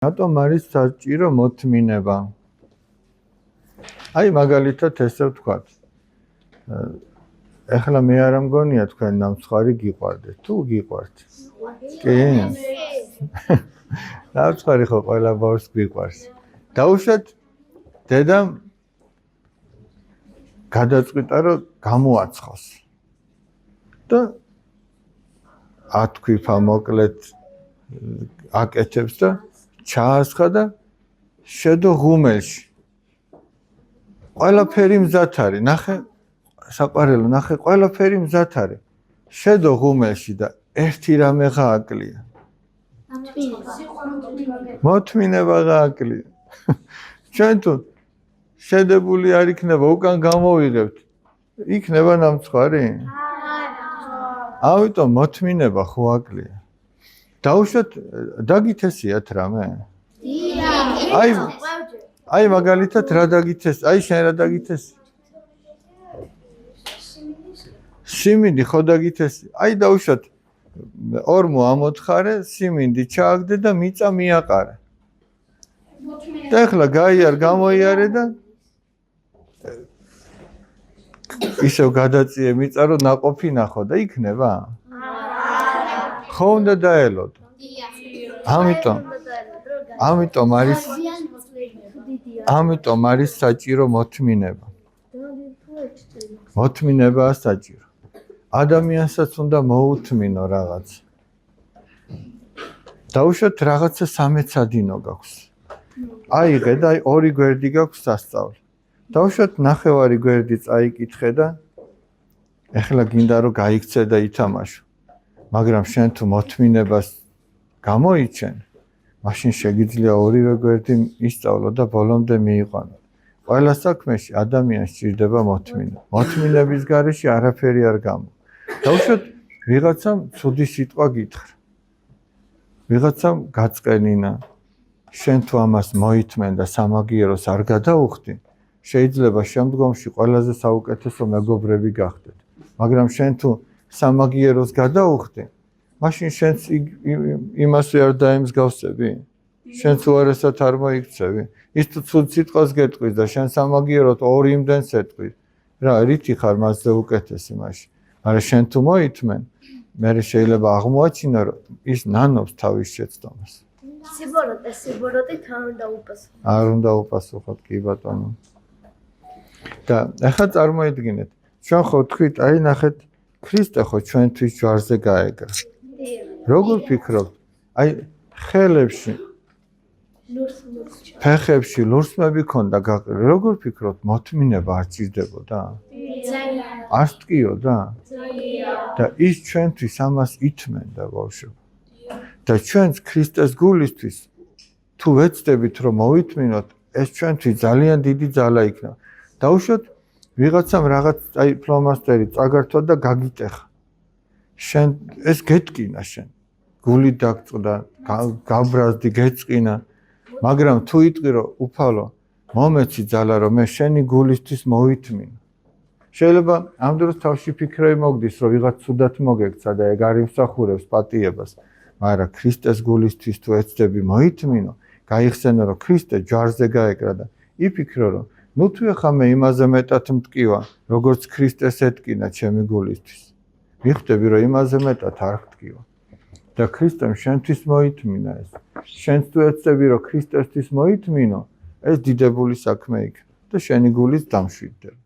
რატომ არის საჭირო მოთმინება? აი მაგალითად ესე ვთქვათ. ეხლა მე არ მგონია თქვენ ნამცხარი გიყვარდეთ. თუ გიყვართ? კი. ნამცხარი ხო ყველა ბავშვს გიყვარს. დაუშვათ დედამ გადაწყვიტა რომ გამოაცხოს. და ათქვიფა მოკლედ აკეთებს და ჩაასხა და შედო ღუმელში. ყველაფერი მზად არის. ნახე საყვარელო, ნახე ყველაფერი მზად არის. შედო ღუმელში და ერთი რამე გააკლია. მოთმინება გააკლია. ჩვენ თუ შედებული არ იქნება, უკან გამოვიღებთ. იქნება ნამცხარი? ამიტომ მოთმინება ხო აკლია. დაუშვათ დაგითესიათ რამე? აი მაგალითად რა დაგითეს? აი შენ რა დაგითესი? სიმინდი ხო დაგითესი? აი დაუშვათ ორმო ამოთხარე, სიმინდი ჩააგდე და მიწა მიაყარე. და ახლა გაიარ გამოიარე და ისევ გადაწიე მიწა რომ ნაყოფი ნახო და იქნება? ხო უნდა დაელოდო. ამიტომ არის საჭირო მოთმინება. მოთმინებაა საჭირო. ადამიანსაც უნდა მოუთმინო რაღაც. დაუშვათ რაღაცა სამეცადინო გაქვს. აიღე და ორი გვერდი გაქვს სასწავლი. დაუშვათ ნახევარი გვერდი წაიკითხე და ეხლა გინდა რომ გაიქცე და ითამაშო. მაგრამ შენ თუ მოთმინებას გამოიჩენ, მაშინ შეგიძლია ორივე გვერდი ისწავლო და ბოლომდე მიიყვანო. ყველა საქმეში ადამიანს სჭირდება მოთმინება. მოთმინების გარეშე არაფერი არ გამო. დაუშვათ ვიღაცამ ცუდი სიტყვა გითხრა. ვიღაცამ გაწყენინა. შენ თუ ამას მოითმენ და სამაგიეროს არ გადაუხდი, შეიძლება შემდგომში ყველაზე საუკეთესო მეგობრები გახდეთ. მაგრამ შენ თუ სამაგიეროს გადაუხდი, მაშინ შენც იმას არ დაემსგავსები? შენც უარესად არ მოიქცევი? ის თუ ცუდ სიტყვას გეტყვის და შენ სამაგიეროდ ორი იმდენს ეტყვის, რა რითი ხარ მასზე უკეთესი მაშინ? მაგრამ შენ თუ მოითმენ, მე შეიძლება აღმოაჩინო რომ ის ნანობს თავის შეცდომას. სიბოროტე არ უნდა უპასუხოთ. არ უნდა უპასუხოთ, კი ბატონო. და ახლა წარმოიდგინეთ, ჩვენ ხო თქვით, აი ნახეთ, ქრისტე ხო ჩვენთვის ჯვარზე გაეგრა. როგორ ფიქრობთ? აი ხელებში ფეხებში ლურსმები ქონდა გაყრილი. როგორ ფიქრობთ, მოთმინება არ ჭირდებოდა? არ ტკიოდა? და ის ჩვენთვის ამას ითმენდა ბავშვებო. და ჩვენც ქრისტეს გულისთვის თუ ვეცდებით რომ მოვითმინოთ, ეს ჩვენთვის ძალიან დიდი ძალა იქნება. დაუშვათ ვიღაცამ რაღაც აი ფლომასტერი წაგართვა და გაგიტეხა. შენ ეს გეტკინა შენ. გული დაგწყდა, გაბრაზდი, გეწყინა. მაგრამ თუ იტყვი რომ უფალო, მომეცი ძალა რომ მე შენი გულისთვის მოვითმინო. შეიძლება ამ დროს თავში ფიქრები მოგდის რომ ვიღაც ცუდად მოგექცა და ეგ არ იმსახურებს პატიებას. მაგრამ ქრისტეს გულისთვის თუ ეცდები მოითმინო, გაიხსენო რომ ქრისტე ჯვარზე გაეკრა და იფიქრო რომ ნუ თუ ახლა მე იმაზე მეტად მტკივა, როგორც ქრისტეს ეთკინა ჩემი გულისთვის. მიხვდები რომ იმაზე მეტად არ გტკივა. და ქრისტემ შენთვის მოითმინა ეს. შენც თუ ეცდები რომ ქრისტესთვის მოითმინო, ეს დიდებული საქმე იქნება და შენი გულიც დამშვიდდება.